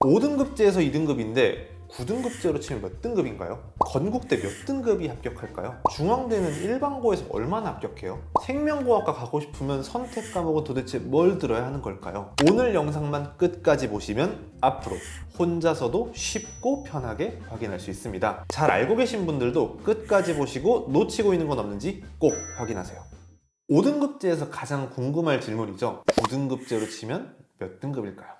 5등급제에서 2등급인데 9등급제로 치면 몇 등급인가요? 건국대 몇 등급이 합격할까요? 중앙대는 일반고에서 얼마나 합격해요? 생명공학과 가고 싶으면 선택 과목은 도대체 뭘 들어야 하는 걸까요? 오늘 영상만 끝까지 보시면 앞으로 혼자서도 쉽고 편하게 확인할 수 있습니다. 잘 알고 계신 분들도 끝까지 보시고 놓치고 있는 건 없는지 꼭 확인하세요. 5등급제에서 가장 궁금할 질문이죠. 9등급제로 치면 몇 등급일까요?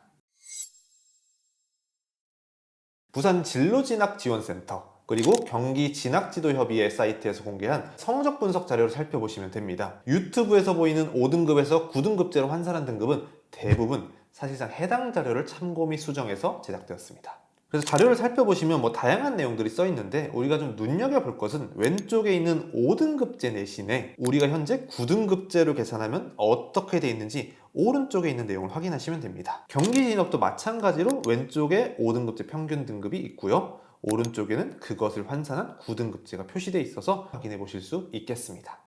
부산 진로진학지원센터 그리고 경기진학지도협의회 사이트에서 공개한 성적 분석 자료를 살펴보시면 됩니다. 유튜브에서 보이는 5등급에서 9등급제로 환산한 등급은 대부분 사실상 해당 자료를 참고 및 수정해서 제작되었습니다. 그래서 자료를 살펴보시면 다양한 내용들이 써 있는데 우리가 좀 눈여겨볼 것은 왼쪽에 있는 5등급제 내신에 우리가 현재 9등급제로 계산하면 어떻게 되어 있는지 오른쪽에 있는 내용을 확인하시면 됩니다. 경기진업도 마찬가지로 왼쪽에 5등급제 평균 등급이 있고요. 오른쪽에는 그것을 환산한 9등급제가 표시되어 있어서 확인해 보실 수 있겠습니다.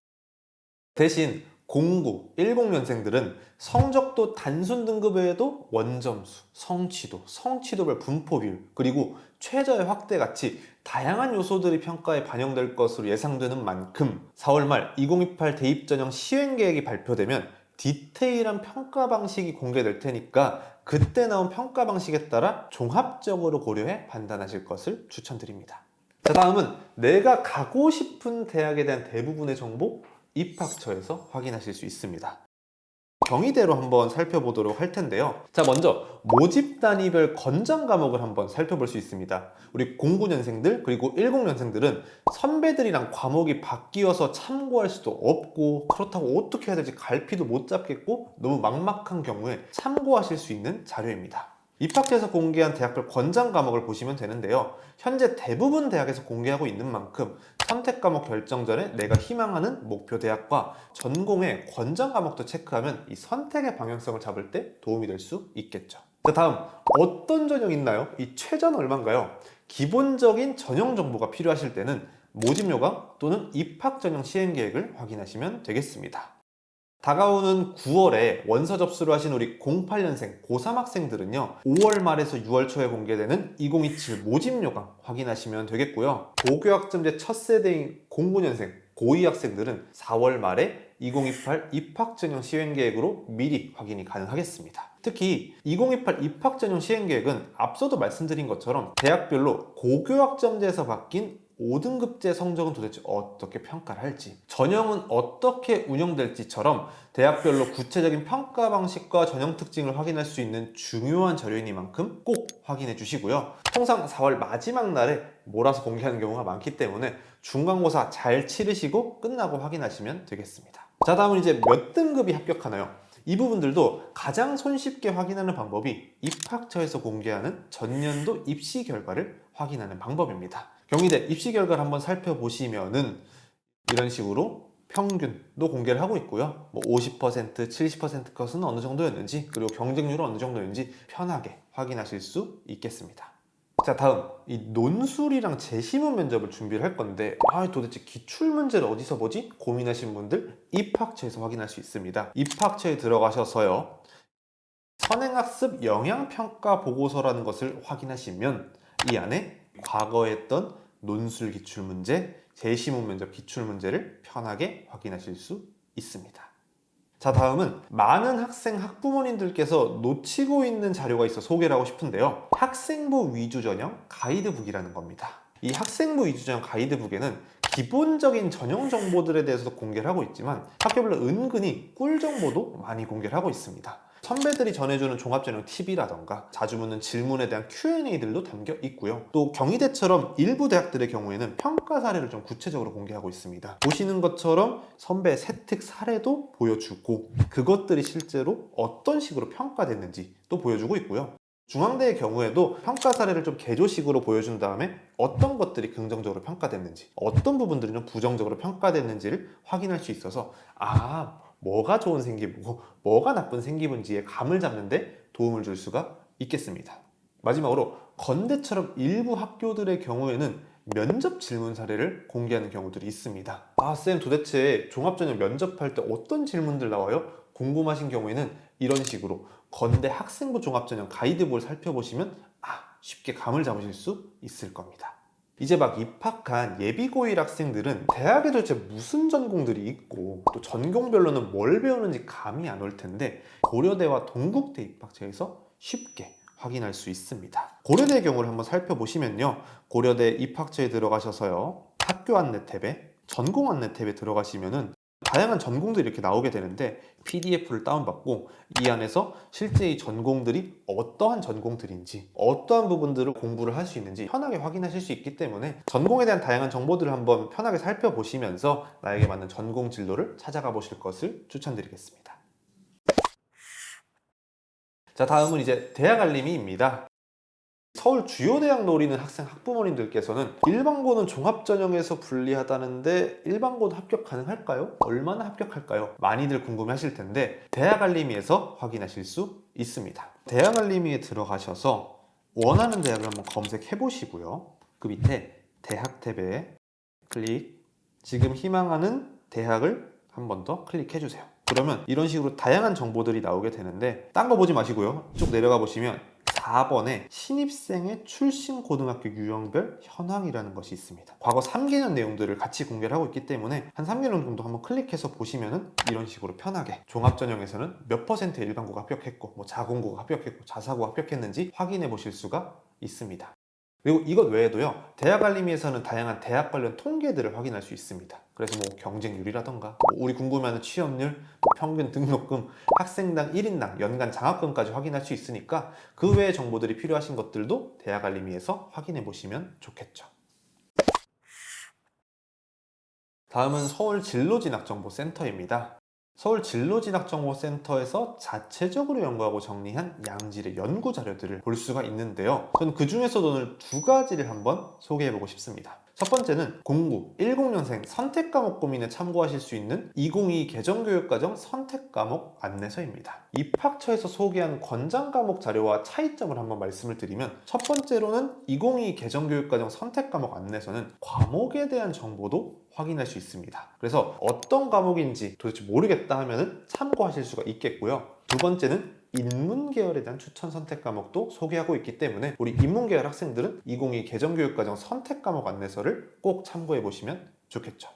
대신 09, 10년생들은 성적도 단순 등급 외에도 원점수, 성취도별 분포 비율, 그리고 최저의 확대 같이 다양한 요소들이 평가에 반영될 것으로 예상되는 만큼 4월 말 2028 대입 전형 시행 계획이 발표되면 디테일한 평가 방식이 공개될 테니까 그때 나온 평가 방식에 따라 종합적으로 고려해 판단하실 것을 추천드립니다. 자, 다음은 내가 가고 싶은 대학에 대한 대부분의 정보 입학처에서 확인하실 수 있습니다. 경희대로 한번 살펴보도록 할 텐데요. 자, 먼저 모집 단위별 권장 과목을 한번 살펴볼 수 있습니다. 우리 09년생들 그리고 10년생들은 선배들이랑 과목이 바뀌어서 참고할 수도 없고 그렇다고 어떻게 해야 될지 갈피도 못 잡겠고 너무 막막한 경우에 참고하실 수 있는 자료입니다. 입학처에서 공개한 대학별 권장 과목을 보시면 되는데요. 현재 대부분 대학에서 공개하고 있는 만큼 선택 과목 결정 전에 내가 희망하는 목표 대학과 전공의 권장 과목도 체크하면 이 선택의 방향성을 잡을 때 도움이 될 수 있겠죠. 자, 다음 어떤 전형 있나요? 이 최저는 얼마인가요? 기본적인 전형 정보가 필요하실 때는 모집 요강 또는 입학 전형 시행 계획을 확인하시면 되겠습니다. 다가오는 9월에 원서 접수를 하신 우리 08년생 고3 학생들은요 5월 말에서 6월 초에 공개되는 2027 모집 요강 확인하시면 되겠고요. 고교학점제 첫 세대인 09년생 고2 학생들은 4월 말에 2028 입학 전형 시행 계획으로 미리 확인이 가능하겠습니다. 특히 2028 입학 전형 시행 계획은 앞서도 말씀드린 것처럼 대학별로 고교학점제에서 바뀐 5등급제 성적은 도대체 어떻게 평가를 할지, 전형은 어떻게 운영될지처럼 대학별로 구체적인 평가 방식과 전형 특징을 확인할 수 있는 중요한 자료이니만큼 꼭 확인해 주시고요. 통상 4월 마지막 날에 몰아서 공개하는 경우가 많기 때문에 중간고사 잘 치르시고 끝나고 확인하시면 되겠습니다. 자, 다음은 이제 몇 등급이 합격하나요? 이 부분들도 가장 손쉽게 확인하는 방법이 입학처에서 공개하는 전년도 입시 결과를 확인하는 방법입니다. 경희대 입시 결과를 한번 살펴보시면은 이런 식으로 평균도 공개를 하고 있고요. 50%, 70% 컷은 어느 정도였는지 그리고 경쟁률은 어느 정도였는지 편하게 확인하실 수 있겠습니다. 자, 다음 이 논술이랑 제시문 면접을 준비를 할 건데 도대체 기출문제를 어디서 보지? 고민하신 분들 입학처에서 확인할 수 있습니다. 입학처에 들어가셔서요 선행학습 영향평가 보고서라는 것을 확인하시면 이 안에 과거에 했던 논술 기출문제, 제시문 면접 기출문제를 편하게 확인하실 수 있습니다. 자, 다음은 많은 학생, 학부모님들께서 놓치고 있는 자료가 있어 소개를 하고 싶은데요. 학생부 위주 전형 가이드북이라는 겁니다. 이 학생부 위주 전형 가이드북에는 기본적인 전형 정보들에 대해서도 공개를 하고 있지만 학교별로 은근히 꿀 정보도 많이 공개를 하고 있습니다. 선배들이 전해주는 종합전형 팁이라던가 자주 묻는 질문에 대한 Q&A들도 담겨 있고요. 또 경희대처럼 일부 대학들의 경우에는 평가 사례를 좀 구체적으로 공개하고 있습니다. 보시는 것처럼 선배 세특 사례도 보여주고 그것들이 실제로 어떤 식으로 평가됐는지 또 보여주고 있고요. 중앙대의 경우에도 평가 사례를 좀 개조식으로 보여준 다음에 어떤 것들이 긍정적으로 평가됐는지 어떤 부분들이 좀 부정적으로 평가됐는지를 확인할 수 있어서 뭐가 좋은 생기부고 뭐가 나쁜 생기부인지의 감을 잡는 데 도움을 줄 수가 있겠습니다. 마지막으로 건대처럼 일부 학교들의 경우에는 면접 질문 사례를 공개하는 경우들이 있습니다. 쌤 도대체 종합전형 면접할 때 어떤 질문들 나와요? 궁금하신 경우에는 이런 식으로 건대 학생부 종합전형 가이드북을 살펴보시면 쉽게 감을 잡으실 수 있을 겁니다. 이제 막 입학한 예비고1 학생들은 대학에 도대체 무슨 전공들이 있고 또 전공별로는 뭘 배우는지 감이 안 올 텐데 고려대와 동국대 입학처에서 쉽게 확인할 수 있습니다. 고려대의 경우를 한번 살펴보시면요. 고려대 입학처에 들어가셔서요. 학교 안내 탭에 전공 안내 탭에 들어가시면은 다양한 전공들이 이렇게 나오게 되는데 PDF를 다운받고 이 안에서 실제 이 전공들이 어떠한 전공들인지 어떠한 부분들을 공부를 할 수 있는지 편하게 확인하실 수 있기 때문에 전공에 대한 다양한 정보들을 한번 편하게 살펴보시면서 나에게 맞는 전공 진로를 찾아가 보실 것을 추천드리겠습니다. 자, 다음은 이제 대학 알림이입니다. 서울 주요 대학 노리는 학생 학부모님들께서는 일반고는 종합전형에서 불리하다는데 일반고도 합격 가능할까요? 얼마나 합격할까요? 많이들 궁금해 하실 텐데 대학 알림이에서 확인하실 수 있습니다. 대학 알림이에 들어가셔서 원하는 대학을 한번 검색해 보시고요. 그 밑에 대학 탭에 클릭, 지금 희망하는 대학을 한 번 더 클릭해 주세요. 그러면 이런 식으로 다양한 정보들이 나오게 되는데 딴 거 보지 마시고요. 쭉 내려가 보시면 4번에 신입생의 출신 고등학교 유형별 현황이라는 것이 있습니다. 과거 3개년 내용들을 같이 공개를 하고 있기 때문에 한 3개년 정도 한번 클릭해서 보시면은 이런 식으로 편하게 종합전형에서는 몇 퍼센트의 일반고가 합격했고 뭐 자공고가 합격했고 자사고가 합격했는지 확인해 보실 수가 있습니다. 그리고 이것 외에도요, 대학 알림이에서는 다양한 대학 관련 통계들을 확인할 수 있습니다. 그래서 뭐 경쟁률이라던가 우리 궁금해하는 취업률, 평균 등록금, 학생당 1인당 연간 장학금까지 확인할 수 있으니까 그 외의 정보들이 필요하신 것들도 대학 알림이에서 확인해 보시면 좋겠죠. 다음은 서울 진로진학정보센터입니다. 서울 진로진학정보센터에서 자체적으로 연구하고 정리한 양질의 연구 자료들을 볼 수가 있는데요. 저는 그 중에서도 오늘 두 가지를 한번 소개해보고 싶습니다. 첫 번째는 0910년생 선택과목 고민에 참고하실 수 있는 2022 개정교육과정 선택과목 안내서입니다. 입학처에서 소개한 권장과목 자료와 차이점을 한번 말씀을 드리면 첫 번째로는 2022 개정교육과정 선택과목 안내서는 과목에 대한 정보도 확인할 수 있습니다. 그래서 어떤 과목인지 도대체 모르겠다 하면은 참고하실 수가 있겠고요. 두 번째는 인문계열에 대한 추천 선택 과목도 소개하고 있기 때문에 우리 인문계열 학생들은 2022 개정교육과정 선택 과목 안내서를 꼭 참고해 보시면 좋겠죠.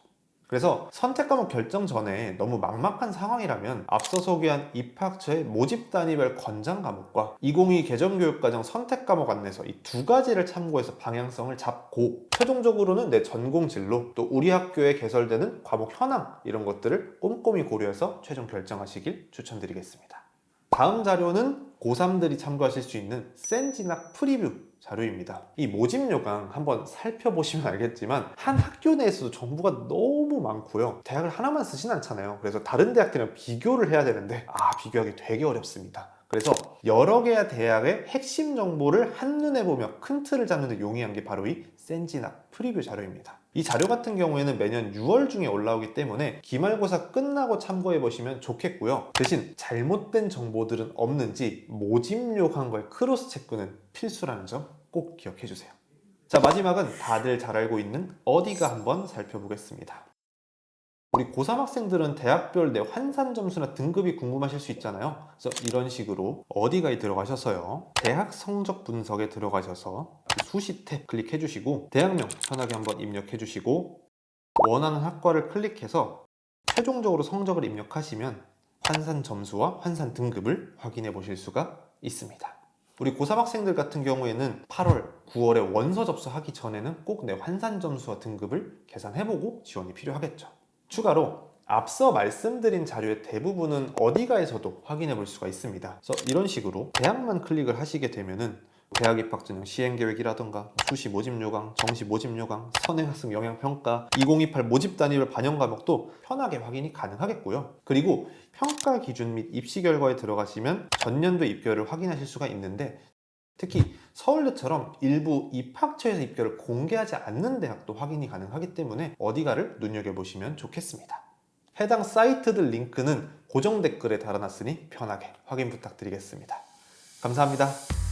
그래서 선택 과목 결정 전에 너무 막막한 상황이라면 앞서 소개한 입학처의 모집 단위별 권장 과목과 2022 개정교육과정 선택 과목 안내서 이 두 가지를 참고해서 방향성을 잡고 최종적으로는 내 전공 진로 또 우리 학교에 개설되는 과목 현황 이런 것들을 꼼꼼히 고려해서 최종 결정하시길 추천드리겠습니다. 다음 자료는 고3들이 참고하실 수 있는 센진학 프리뷰 자료입니다. 이 모집 요강 한번 살펴보시면 알겠지만 한 학교 내에서도 정보가 너무 많고요. 대학을 하나만 쓰진 않잖아요. 그래서 다른 대학들이랑 비교를 해야 되는데 비교하기 되게 어렵습니다. 그래서 여러 개의 대학의 핵심 정보를 한눈에 보며 큰 틀을 잡는 데 용이한 게 바로 이 센진학 프리뷰 자료입니다. 이 자료 같은 경우에는 매년 6월 중에 올라오기 때문에 기말고사 끝나고 참고해 보시면 좋겠고요. 대신 잘못된 정보들은 없는지 모집 요강과의 크로스 체크는 필수라는 점 꼭 기억해 주세요. 자, 마지막은 다들 잘 알고 있는 어디가 한번 살펴보겠습니다. 우리 고3 학생들은 대학별 내 환산 점수나 등급이 궁금하실 수 있잖아요. 그래서 이런 식으로 어디가에 들어가셔서요. 대학 성적 분석에 들어가셔서 수시 탭 클릭해 주시고 대학명 편하게 한번 입력해 주시고 원하는 학과를 클릭해서 최종적으로 성적을 입력하시면 환산 점수와 환산 등급을 확인해 보실 수가 있습니다. 우리 고3 학생들 같은 경우에는 8월, 9월에 원서 접수하기 전에는 꼭 내 환산 점수와 등급을 계산해보고 지원이 필요하겠죠. 추가로 앞서 말씀드린 자료의 대부분은 어디가에서도 확인해 볼 수가 있습니다. 그래서 이런 식으로 대학만 클릭을 하시게 되면은 대학 입학 전형 시행계획이라던가 수시 모집 요강, 정시 모집 요강, 선행학습 영향평가, 2028 모집 단위별 반영 과목도 편하게 확인이 가능하겠고요. 그리고 평가 기준 및 입시 결과에 들어가시면 전년도 입결을 확인하실 수가 있는데 특히 서울대처럼 일부 입학처에서 입결을 공개하지 않는 대학도 확인이 가능하기 때문에 어디가를 눈여겨보시면 좋겠습니다. 해당 사이트들 링크는 고정 댓글에 달아놨으니 편하게 확인 부탁드리겠습니다. 감사합니다.